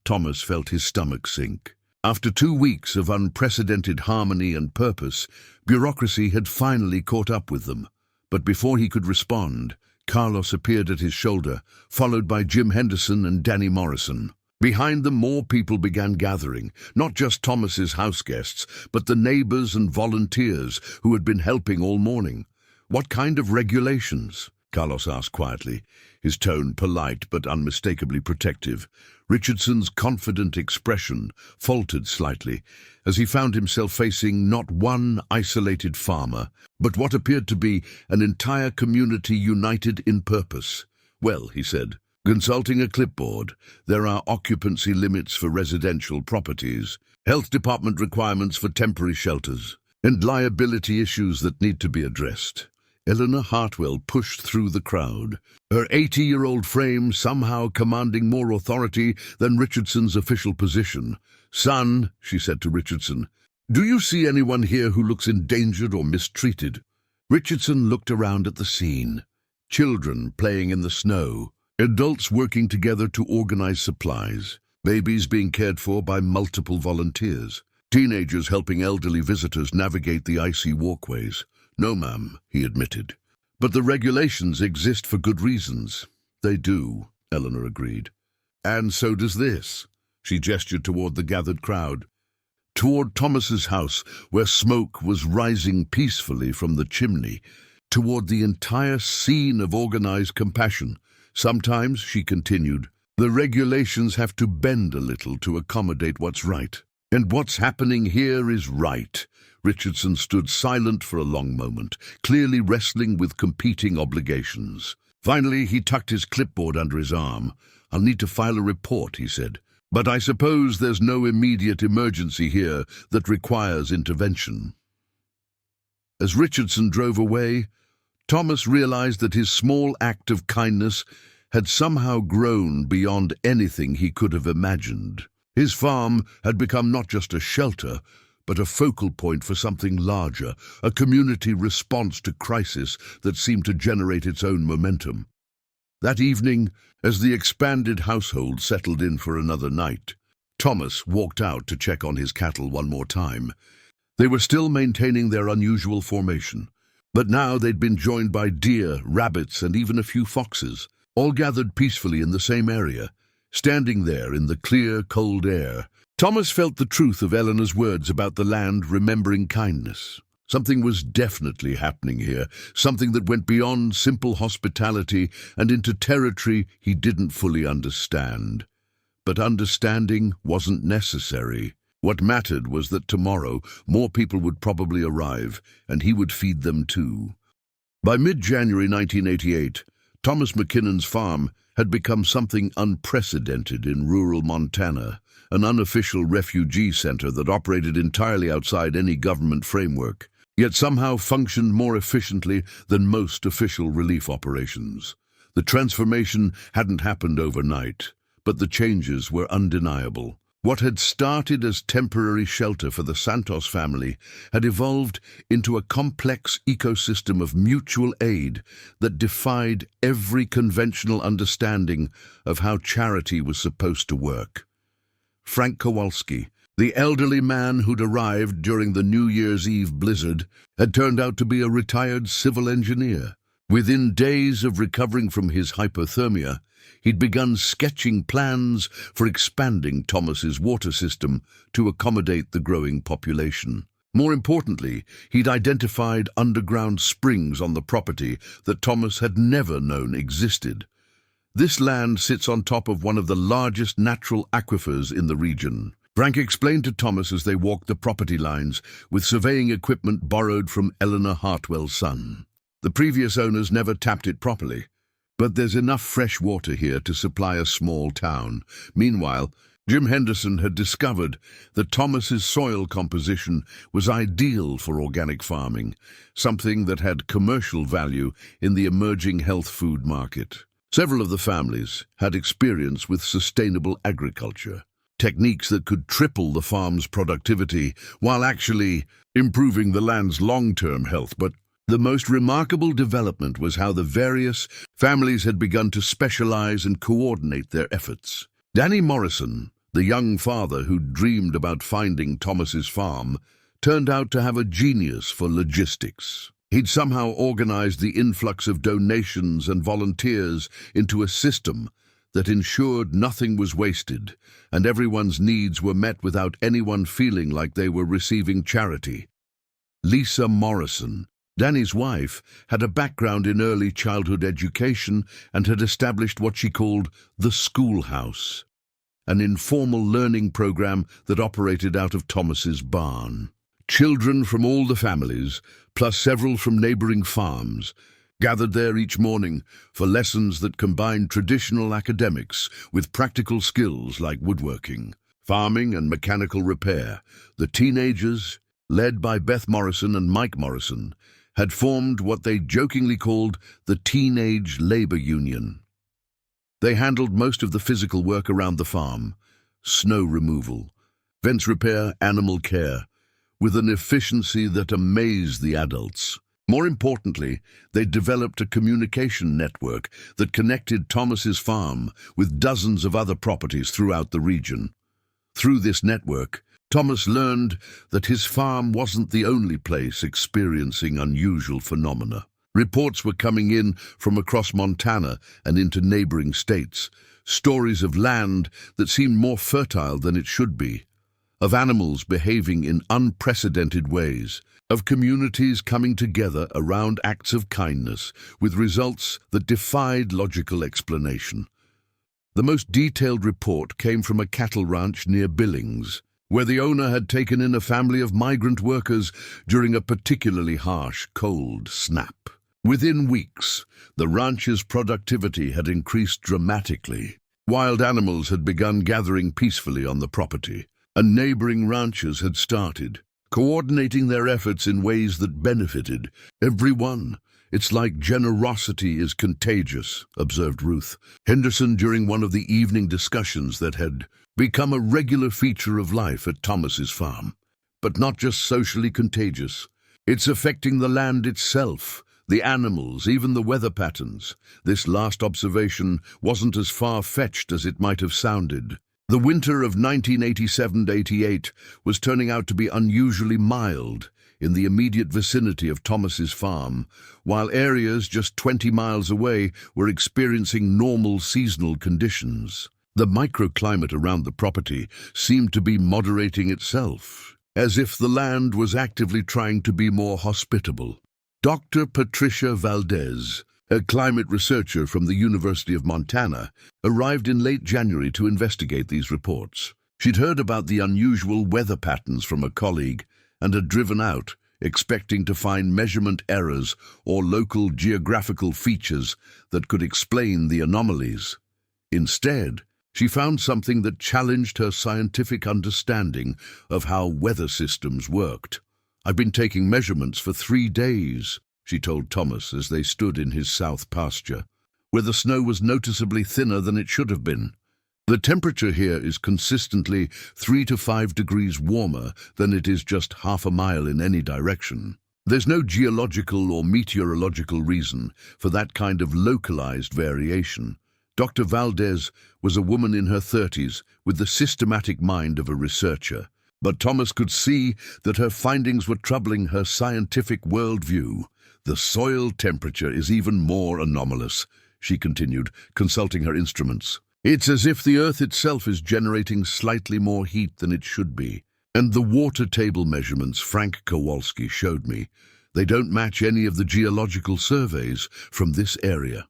Thomas felt his stomach sink. After 2 weeks of unprecedented harmony and purpose, bureaucracy had finally caught up with them. But before he could respond, Carlos appeared at his shoulder, followed by Jim Henderson and Danny Morrison. Behind them, more people began gathering, not just Thomas's house guests, but the neighbors and volunteers who had been helping all morning. "What kind of regulations?" Carlos asked quietly, his tone polite but unmistakably protective. Richardson's confident expression faltered slightly as he found himself facing not one isolated farmer, but what appeared to be an entire community united in purpose. "Well," he said, consulting a clipboard, "there are occupancy limits for residential properties, health department requirements for temporary shelters, and liability issues that need to be addressed." Eleanor Hartwell pushed through the crowd, her 80-year-old frame somehow commanding more authority than Richardson's official position. "Son," she said to Richardson, "do you see anyone here who looks endangered or mistreated?" Richardson looked around at the scene. Children playing in the snow, adults working together to organize supplies, babies being cared for by multiple volunteers, teenagers helping elderly visitors navigate the icy walkways. "No, ma'am," he admitted. "But the regulations exist for good reasons." "They do," Eleanor agreed. "And so does this." She gestured toward the gathered crowd, toward Thomas's house, where smoke was rising peacefully from the chimney, toward the entire scene of organized compassion. "Sometimes," she continued, The regulations have to bend a little to accommodate what's right. And what's happening here is right. Richardson stood silent for a long moment, clearly wrestling with competing obligations. Finally, he tucked his clipboard under his arm. "I'll need to file a report," he said. "But I suppose there's no immediate emergency here that requires intervention." As Richardson drove away, Thomas realized that his small act of kindness had somehow grown beyond anything he could have imagined. His farm had become not just a shelter, but a focal point for something larger, a community response to crisis that seemed to generate its own momentum. That evening, as the expanded household settled in for another night, Thomas walked out to check on his cattle one more time. They were still maintaining their unusual formation, but now they'd been joined by deer, rabbits, and even a few foxes, all gathered peacefully in the same area, standing there in the clear, cold air. Thomas felt the truth of Eleanor's words about the land remembering kindness. Something was definitely happening here, something that went beyond simple hospitality and into territory he didn't fully understand. But understanding wasn't necessary. What mattered was that tomorrow more people would probably arrive, and he would feed them too. By mid-January 1988, Thomas McKinnon's farm had become something unprecedented in rural Montana, an unofficial refugee center that operated entirely outside any government framework, yet somehow functioned more efficiently than most official relief operations. The transformation hadn't happened overnight, but the changes were undeniable. What had started as temporary shelter for the Santos family had evolved into a complex ecosystem of mutual aid that defied every conventional understanding of how charity was supposed to work. Frank Kowalski, the elderly man who'd arrived during the New Year's Eve blizzard, had turned out to be a retired civil engineer. Within days of recovering from his hypothermia, he'd begun sketching plans for expanding Thomas's water system to accommodate the growing population. More importantly, he'd identified underground springs on the property that Thomas had never known existed. This land sits on top of one of the largest natural aquifers in the region. Frank explained to Thomas as they walked the property lines with surveying equipment borrowed from Eleanor Hartwell's son. The previous owners never tapped it properly, but there's enough fresh water here to supply a small town. Meanwhile, Jim Henderson had discovered that Thomas's soil composition was ideal for organic farming, something that had commercial value in the emerging health food market. Several of the families had experience with sustainable agriculture, techniques that could triple the farm's productivity while actually improving the land's long-term health. But the most remarkable development was how the various families had begun to specialize and coordinate their efforts. Danny Morrison, the young father who dreamed about finding Thomas's farm, turned out to have a genius for logistics. He'd somehow organized the influx of donations and volunteers into a system that ensured nothing was wasted and everyone's needs were met without anyone feeling like they were receiving charity. Lisa Morrison, Danny's wife, had a background in early childhood education and had established what she called the schoolhouse, an informal learning program that operated out of Thomas's barn. Children from all the families, plus several from neighboring farms, gathered there each morning for lessons that combined traditional academics with practical skills like woodworking, farming, and mechanical repair. The teenagers, led by Beth Morrison and Mike Morrison, had formed what they jokingly called the Teenage Labor Union. They handled most of the physical work around the farm: snow removal, fence repair, animal care, with an efficiency that amazed the adults. More importantly, they developed a communication network that connected Thomas's farm with dozens of other properties throughout the region. Through this network, Thomas learned that his farm wasn't the only place experiencing unusual phenomena. Reports were coming in from across Montana and into neighboring states, stories of land that seemed more fertile than it should be, of animals behaving in unprecedented ways, of communities coming together around acts of kindness with results that defied logical explanation. The most detailed report came from a cattle ranch near Billings, where the owner had taken in a family of migrant workers during a particularly harsh cold snap. Within weeks, the ranch's productivity had increased dramatically. Wild animals had begun gathering peacefully on the property, and neighboring ranchers had started, coordinating their efforts in ways that benefited everyone. "It's like generosity is contagious," observed Ruth Henderson during one of the evening discussions that had become a regular feature of life at Thomas's farm. But not just socially contagious. It's affecting the land itself, the animals, even the weather patterns. This last observation wasn't as far-fetched as it might have sounded. The winter of 1987-88 was turning out to be unusually mild in the immediate vicinity of Thomas's farm, while areas just 20 miles away were experiencing normal seasonal conditions. The microclimate around the property seemed to be moderating itself, as if the land was actively trying to be more hospitable. Dr. Patricia Valdez, a climate researcher from the University of Montana, arrived in late January to investigate these reports. She'd heard about the unusual weather patterns from a colleague and had driven out, expecting to find measurement errors or local geographical features that could explain the anomalies. Instead, she found something that challenged her scientific understanding of how weather systems worked. "I've been taking measurements for 3 days," she told Thomas as they stood in his south pasture, where the snow was noticeably thinner than it should have been. "The temperature here is consistently 3 to 5 degrees warmer than it is just half a mile in any direction. There's no geological or meteorological reason for that kind of localized variation." Dr. Valdez was a woman in her 30s with the systematic mind of a researcher, but Thomas could see that her findings were troubling her scientific worldview. "The soil temperature is even more anomalous," she continued, consulting her instruments. "It's as if the Earth itself is generating slightly more heat than it should be. And the water table measurements Frank Kowalski showed me, they don't match any of the geological surveys from this area."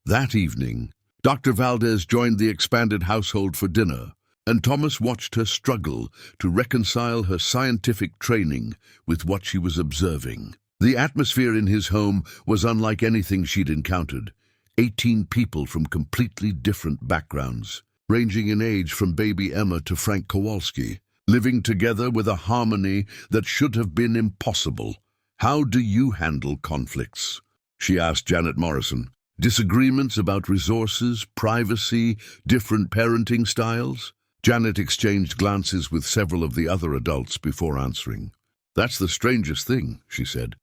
That evening, Dr. Valdez joined the expanded household for dinner, and Thomas watched her struggle to reconcile her scientific training with what she was observing. The atmosphere in his home was unlike anything she'd encountered. 18 people from completely different backgrounds, ranging in age from baby Emma to Frank Kowalski, living together with a harmony that should have been impossible. "How do you handle conflicts?" she asked Janet Morrison. "Disagreements about resources, privacy, different parenting styles?" Janet exchanged glances with several of the other adults before answering. "That's the strangest thing," she said.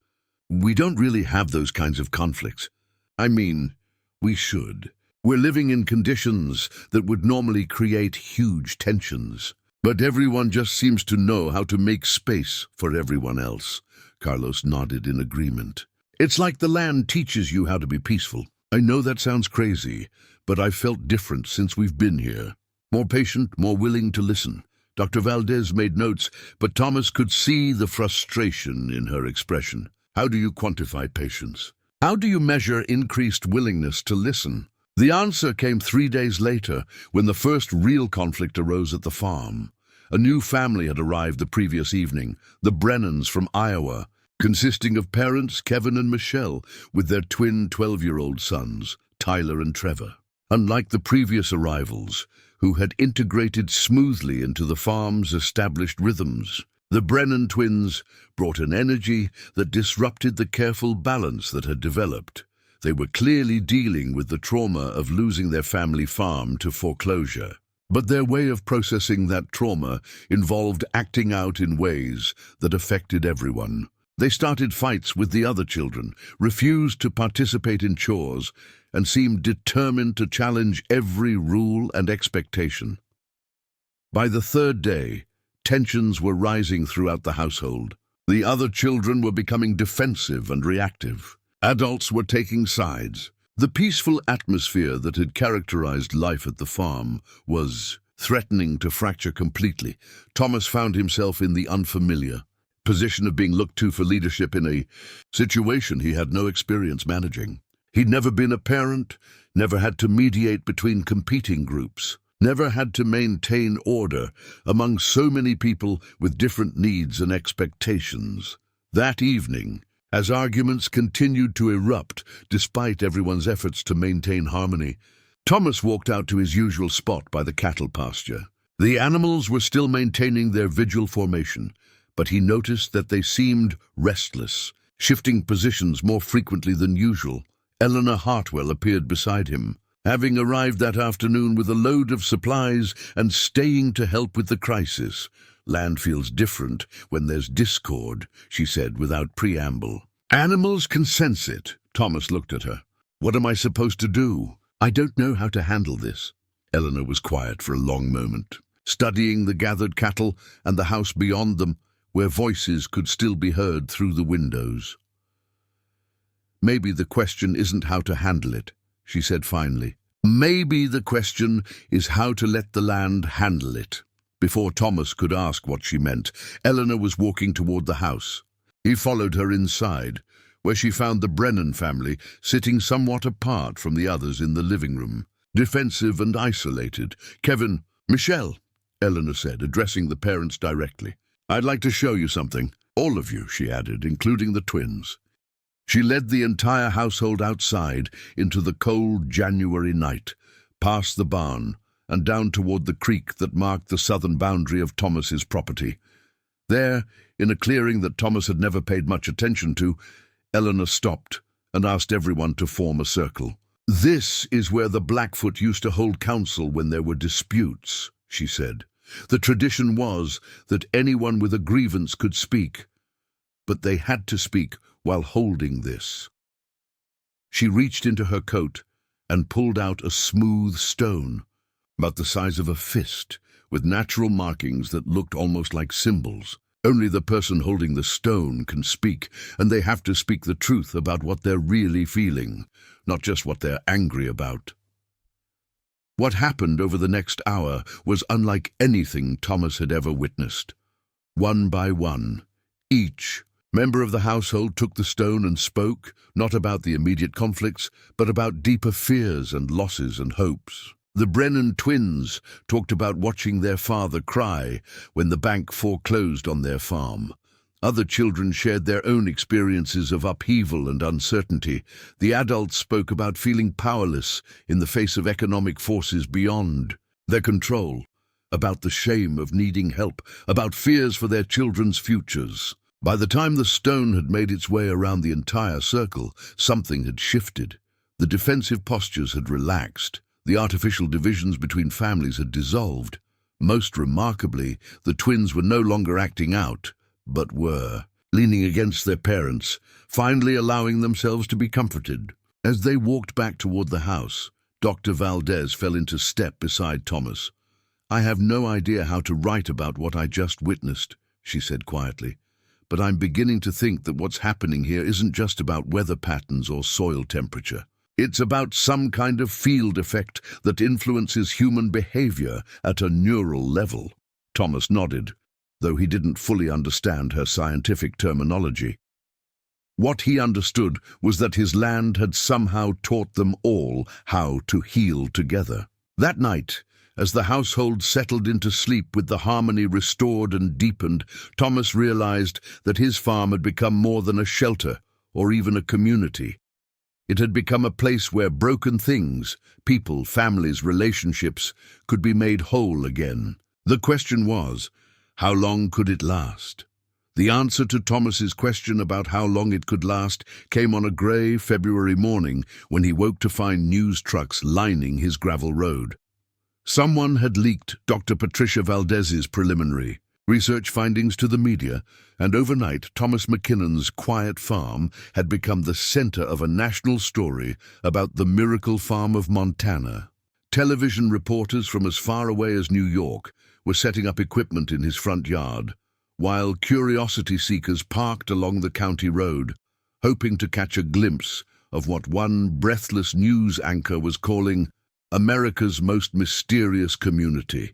"We don't really have those kinds of conflicts. I mean, we should. We're living in conditions that would normally create huge tensions. But everyone just seems to know how to make space for everyone else." Carlos nodded in agreement. "It's like the land teaches you how to be peaceful. I know that sounds crazy, but I've felt different since we've been here. More patient, more willing to listen." Dr. Valdez made notes, but Thomas could see the frustration in her expression. "How do you quantify patience? How do you measure increased willingness to listen?" The answer came 3 days later, when the first real conflict arose at the farm. A new family had arrived the previous evening, the Brennans from Iowa, consisting of parents Kevin and Michelle, with their twin 12-year-old sons, Tyler and Trevor. Unlike the previous arrivals, who had integrated smoothly into the farm's established rhythms, the Brennan twins brought an energy that disrupted the careful balance that had developed. They were clearly dealing with the trauma of losing their family farm to foreclosure. But their way of processing that trauma involved acting out in ways that affected everyone. They started fights with the other children, refused to participate in chores, and seemed determined to challenge every rule and expectation. By the 3rd day, tensions were rising throughout the household. The other children were becoming defensive and reactive. Adults were taking sides. The peaceful atmosphere that had characterized life at the farm was threatening to fracture completely. Thomas found himself in the unfamiliar position of being looked to for leadership in a situation he had no experience managing. He'd never been a parent, never had to mediate between competing groups, never had to maintain order among so many people with different needs and expectations. That evening, as arguments continued to erupt despite everyone's efforts to maintain harmony, Thomas walked out to his usual spot by the cattle pasture. The animals were still maintaining their vigil formation, but he noticed that they seemed restless, shifting positions more frequently than usual. Eleanor Hartwell appeared beside him, having arrived that afternoon with a load of supplies and staying to help with the crisis. "Land feels different when there's discord," she said without preamble. "Animals can sense it." Thomas looked at her. "What am I supposed to do?" "I don't know how to handle this." Eleanor was quiet for a long moment, studying the gathered cattle and the house beyond them, where voices could still be heard through the windows. "Maybe the question isn't how to handle it," she said finally. "Maybe the question is how to let the land handle it." Before Thomas could ask what she meant, Eleanor was walking toward the house. He followed her inside, where she found the Brennan family sitting somewhat apart from the others in the living room, defensive and isolated. "Kevin, Michelle," Eleanor said, addressing the parents directly. "I'd like to show you something. All of you," she added, including the twins. She led the entire household outside into the cold January night, past the barn, and down toward the creek that marked the southern boundary of Thomas's property. There, in a clearing that Thomas had never paid much attention to, Eleanor stopped and asked everyone to form a circle. "This is where the Blackfoot used to hold council when there were disputes," she said. "The tradition was that anyone with a grievance could speak, but they had to speak while holding this." She reached into her coat and pulled out a smooth stone, about the size of a fist, with natural markings that looked almost like symbols. Only the person holding the stone can speak, and they have to speak the truth about what they're really feeling, not just what they're angry about. What happened over the next hour was unlike anything Thomas had ever witnessed. One by one, each member of the household took the stone and spoke, not about the immediate conflicts, but about deeper fears and losses and hopes. The Brennan twins talked about watching their father cry when the bank foreclosed on their farm. Other children shared their own experiences of upheaval and uncertainty. The adults spoke about feeling powerless in the face of economic forces beyond their control, about the shame of needing help, about fears for their children's futures. By the time the stone had made its way around the entire circle, something had shifted. The defensive postures had relaxed. The artificial divisions between families had dissolved. Most remarkably, the twins were no longer acting out, but were leaning against their parents, finally allowing themselves to be comforted. As they walked back toward the house, Dr. Valdez fell into step beside Thomas. "I have no idea how to write about what I just witnessed," she said quietly, "but I'm beginning to think that what's happening here isn't just about weather patterns or soil temperature. It's about some kind of field effect that influences human behavior at a neural level." Thomas nodded, though he didn't fully understand her scientific terminology. What he understood was that his land had somehow taught them all how to heal together. That night, as the household settled into sleep with the harmony restored and deepened, Thomas realized that his farm had become more than a shelter or even a community. It had become a place where broken things, people, families, relationships, could be made whole again. The question was, how long could it last? The answer to Thomas's question about how long it could last came on a grey February morning when he woke to find news trucks lining his gravel road. Someone had leaked Dr. Patricia Valdez's preliminary research findings to the media, and overnight Thomas McKinnon's quiet farm had become the center of a national story about the miracle farm of Montana. Television reporters from as far away as New York were setting up equipment in his front yard, while curiosity seekers parked along the county road, hoping to catch a glimpse of what one breathless news anchor was calling America's most mysterious community.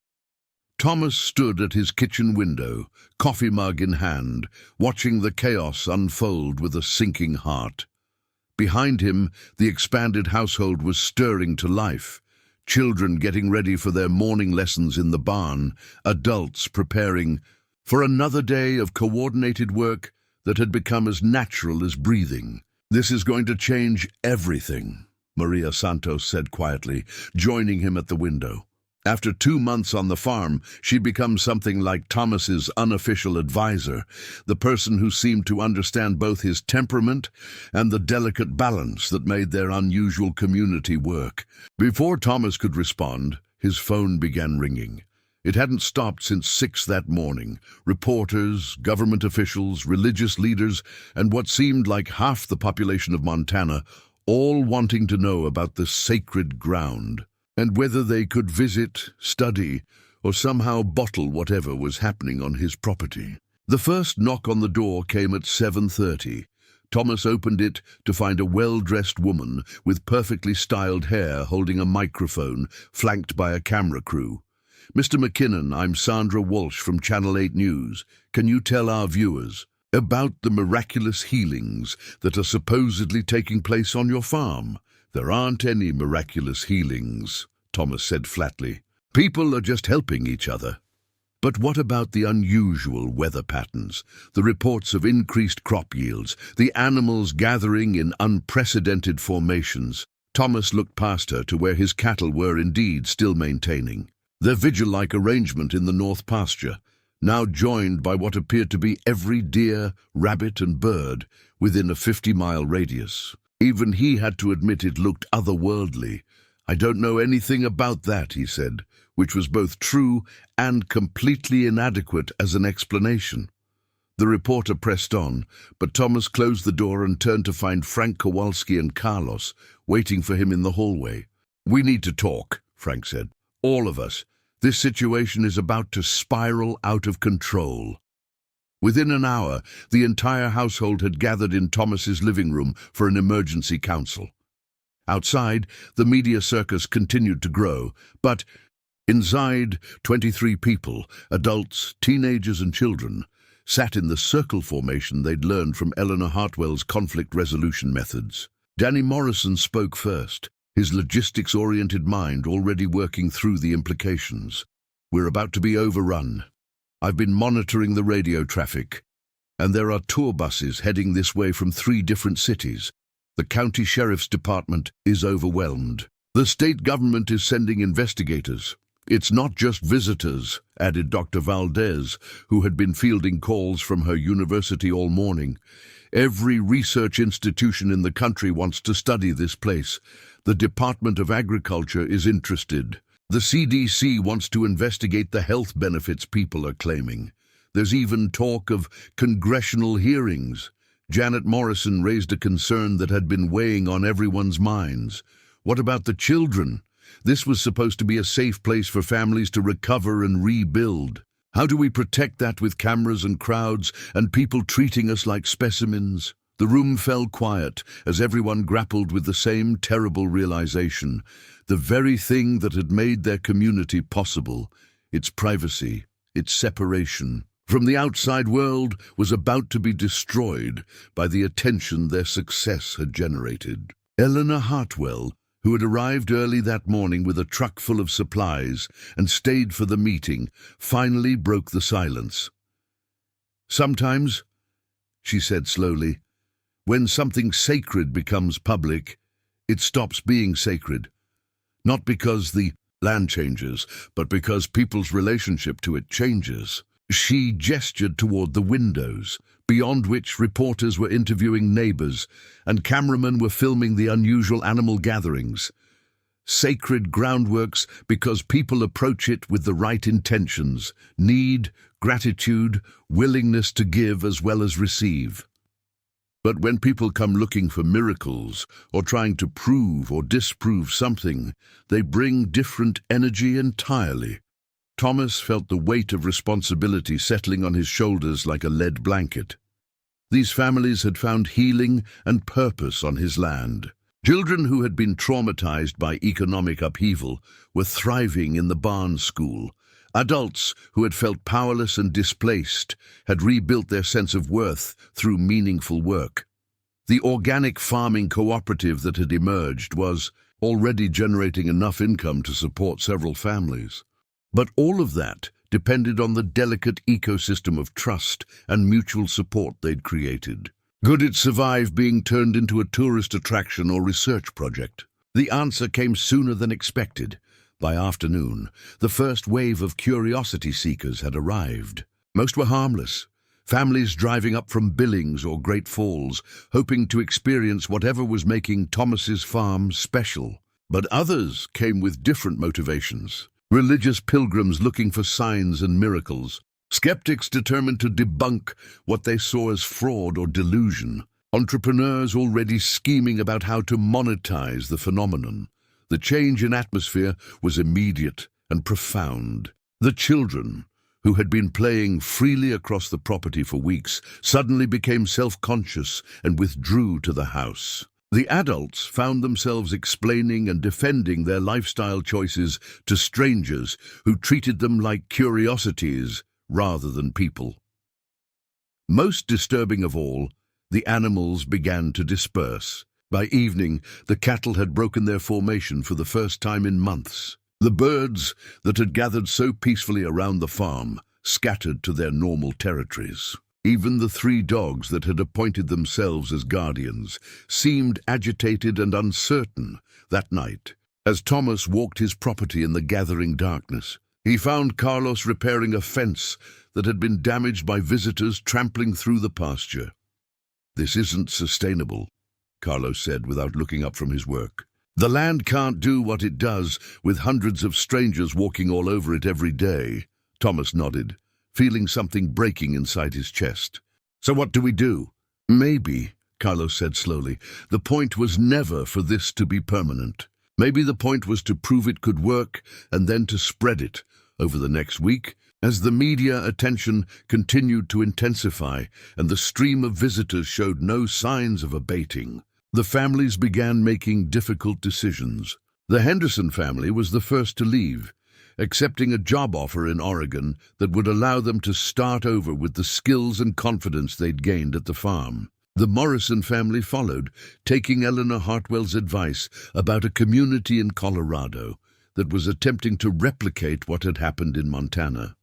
Thomas stood at his kitchen window, coffee mug in hand, watching the chaos unfold with a sinking heart. Behind him, the expanded household was stirring to life. Children getting ready for their morning lessons in the barn, adults preparing for another day of coordinated work that had become as natural as breathing. "This is going to change everything," Maria Santos said quietly, joining him at the window. After 2 months on the farm, she'd become something like Thomas's unofficial advisor, the person who seemed to understand both his temperament and the delicate balance that made their unusual community work. Before Thomas could respond, his phone began ringing. It hadn't stopped since 6 that morning. Reporters, government officials, religious leaders, and what seemed like half the population of Montana, all wanting to know about the sacred ground, and whether they could visit, study, or somehow bottle whatever was happening on his property. The first knock on the door came at 7:30. Thomas opened it to find a well-dressed woman with perfectly styled hair holding a microphone, flanked by a camera crew. "Mr. McKinnon, I'm Sandra Walsh from Channel 8 News. Can you tell our viewers about the miraculous healings that are supposedly taking place on your farm?" "There aren't any miraculous healings," Thomas said flatly. "People are just helping each other." "But what about the unusual weather patterns, the reports of increased crop yields, the animals gathering in unprecedented formations?" Thomas looked past her to where his cattle were indeed still maintaining their vigil-like arrangement in the north pasture, now joined by what appeared to be every deer, rabbit and bird within a 50-mile radius. Even he had to admit it looked otherworldly. "I don't know anything about that," he said, which was both true and completely inadequate as an explanation. The reporter pressed on, but Thomas closed the door and turned to find Frank Kowalski and Carlos waiting for him in the hallway. "We need to talk," Frank said. "All of us. This situation is about to spiral out of control." Within an hour, the entire household had gathered in Thomas's living room for an emergency council. Outside, the media circus continued to grow, but inside, 23 people, adults, teenagers and children, sat in the circle formation they'd learned from Eleanor Hartwell's conflict resolution methods. Danny Morrison spoke first, his logistics-oriented mind already working through the implications. "We're about to be overrun. I've been monitoring the radio traffic, and there are tour buses heading this way from 3 different cities. The county sheriff's department is overwhelmed. The state government is sending investigators. It's not just visitors," added Dr. Valdez, who had been fielding calls from her university all morning. "Every research institution in the country wants to study this place. The Department of Agriculture is interested. The CDC wants to investigate the health benefits people are claiming. There's even talk of congressional hearings." Janet Morrison raised a concern that had been weighing on everyone's minds. "What about the children? This was supposed to be a safe place for families to recover and rebuild. How do we protect that with cameras and crowds and people treating us like specimens?" The room fell quiet as everyone grappled with the same terrible realization. The very thing that had made their community possible, its privacy, its separation from the outside world, was about to be destroyed by the attention their success had generated. Eleanor Hartwell, who had arrived early that morning with a truck full of supplies and stayed for the meeting, finally broke the silence. "Sometimes," she said slowly, "when something sacred becomes public, it stops being sacred. Not because the land changes, but because people's relationship to it changes." She gestured toward the windows, beyond which reporters were interviewing neighbors and cameramen were filming the unusual animal gatherings. Sacred groundworks because people approach it with the right intentions, need, gratitude, willingness to give as well as receive. But when people come looking for miracles or trying to prove or disprove something, they bring different energy entirely. Thomas felt the weight of responsibility settling on his shoulders like a lead blanket. These families had found healing and purpose on his land. Children who had been traumatized by economic upheaval were thriving in the barn school. Adults who had felt powerless and displaced had rebuilt their sense of worth through meaningful work. The organic farming cooperative that had emerged was already generating enough income to support several families. But all of that depended on the delicate ecosystem of trust and mutual support they'd created. Could it survive being turned into a tourist attraction or research project? The answer came sooner than expected. By afternoon, the first wave of curiosity seekers had arrived. Most were harmless, families driving up from Billings or Great Falls, hoping to experience whatever was making Thomas's farm special. But others came with different motivations. Religious pilgrims looking for signs and miracles, skeptics determined to debunk what they saw as fraud or delusion, entrepreneurs already scheming about how to monetize the phenomenon. The change in atmosphere was immediate and profound. The children, who had been playing freely across the property for weeks, suddenly became self-conscious and withdrew to the house. The adults found themselves explaining and defending their lifestyle choices to strangers who treated them like curiosities rather than people. Most disturbing of all, the animals began to disperse. By evening, the cattle had broken their formation for the first time in months. The birds that had gathered so peacefully around the farm scattered to their normal territories. Even the 3 dogs that had appointed themselves as guardians seemed agitated and uncertain that night. As Thomas walked his property in the gathering darkness, he found Carlos repairing a fence that had been damaged by visitors trampling through the pasture. "This isn't sustainable," Carlos said without looking up from his work. "The land can't do what it does with hundreds of strangers walking all over it every day." Thomas nodded, feeling something breaking inside his chest. "So what do we do?" "Maybe," Carlos said slowly, "the point was never for this to be permanent. Maybe the point was to prove it could work and then to spread it. Over the next week, as the media attention continued to intensify and the stream of visitors showed no signs of abating, the families began making difficult decisions. The Henderson family was the first to leave, accepting a job offer in Oregon that would allow them to start over with the skills and confidence they'd gained at the farm. The Morrison family followed, taking Eleanor Hartwell's advice about a community in Colorado that was attempting to replicate what had happened in Montana.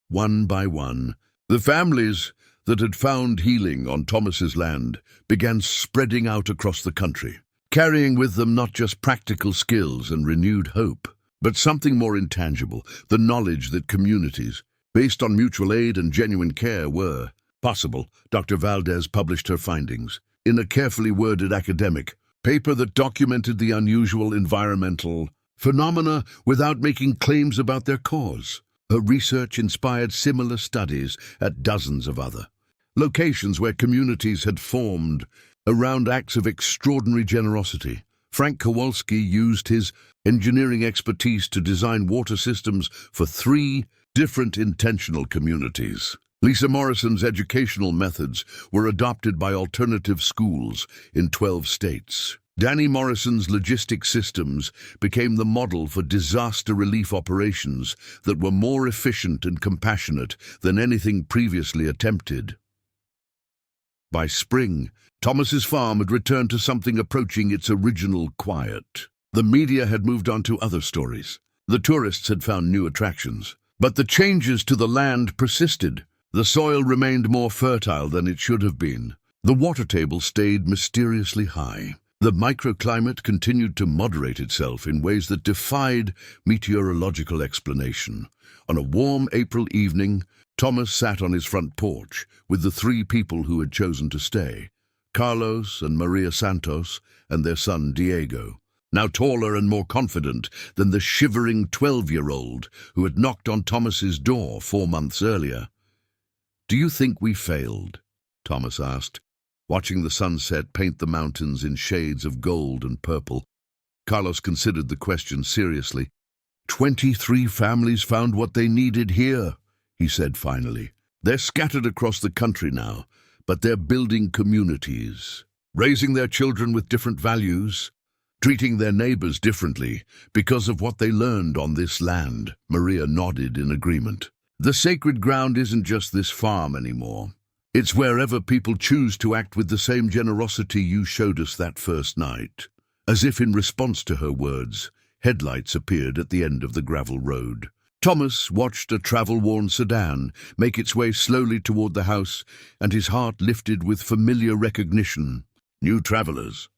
One by one, the families that had found healing on Thomas's land began spreading out across the country, carrying with them not just practical skills and renewed hope, but something more intangible, the knowledge that communities, based on mutual aid and genuine care, were possible. Dr. Valdez published her findings in a carefully worded academic paper that documented the unusual environmental phenomena without making claims about their cause. Her research inspired similar studies at dozens of other locations where communities had formed around acts of extraordinary generosity. Frank Kowalski used his engineering expertise to design water systems for 3 different intentional communities. Lisa Morrison's educational methods were adopted by alternative schools in 12 states. Danny Morrison's logistic systems became the model for disaster relief operations that were more efficient and compassionate than anything previously attempted. By spring, Thomas's farm had returned to something approaching its original quiet. The media had moved on to other stories. The tourists had found new attractions. But the changes to the land persisted. The soil remained more fertile than it should have been. The water table stayed mysteriously high. The microclimate continued to moderate itself in ways that defied meteorological explanation. On a warm April evening, Thomas sat on his front porch with the 3 people who had chosen to stay, Carlos and Maria Santos and their son Diego, now taller and more confident than the shivering 12-year-old who had knocked on Thomas's door 4 months earlier. "Do you think we failed?" Thomas asked, watching the sunset paint the mountains in shades of gold and purple. Carlos considered the question seriously. 23 families found what they needed here," he said finally. "They're scattered across the country now, but they're building communities, raising their children with different values, treating their neighbors differently because of what they learned on this land." Maria nodded in agreement. "The sacred ground isn't just this farm anymore. It's wherever people choose to act with the same generosity you showed us that first night. As if in response to her words, headlights appeared at the end of the gravel road. Thomas watched a travel-worn sedan make its way slowly toward the house, and his heart lifted with familiar recognition. New travelers.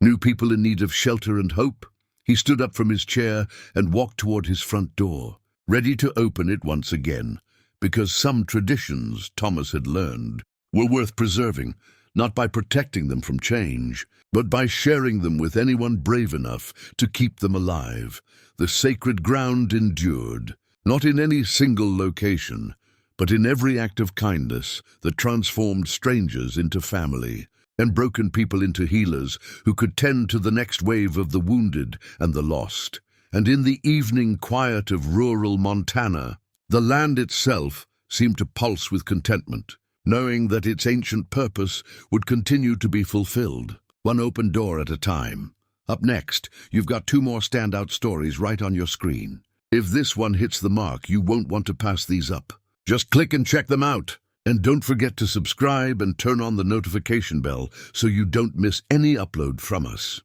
New people in need of shelter and hope. He stood up from his chair and walked toward his front door, ready to open it once again, because some traditions, Thomas had learned, were worth preserving, not by protecting them from change, but by sharing them with anyone brave enough to keep them alive. The sacred ground endured, not in any single location, but in every act of kindness that transformed strangers into family, and broken people into healers who could tend to the next wave of the wounded and the lost. And in the evening quiet of rural Montana, the land itself seemed to pulse with contentment, knowing that its ancient purpose would continue to be fulfilled, one open door at a time. Up next, you've got 2 more standout stories right on your screen. If this one hits the mark, you won't want to pass these up. Just click and check them out. And don't forget to subscribe and turn on the notification bell so you don't miss any upload from us.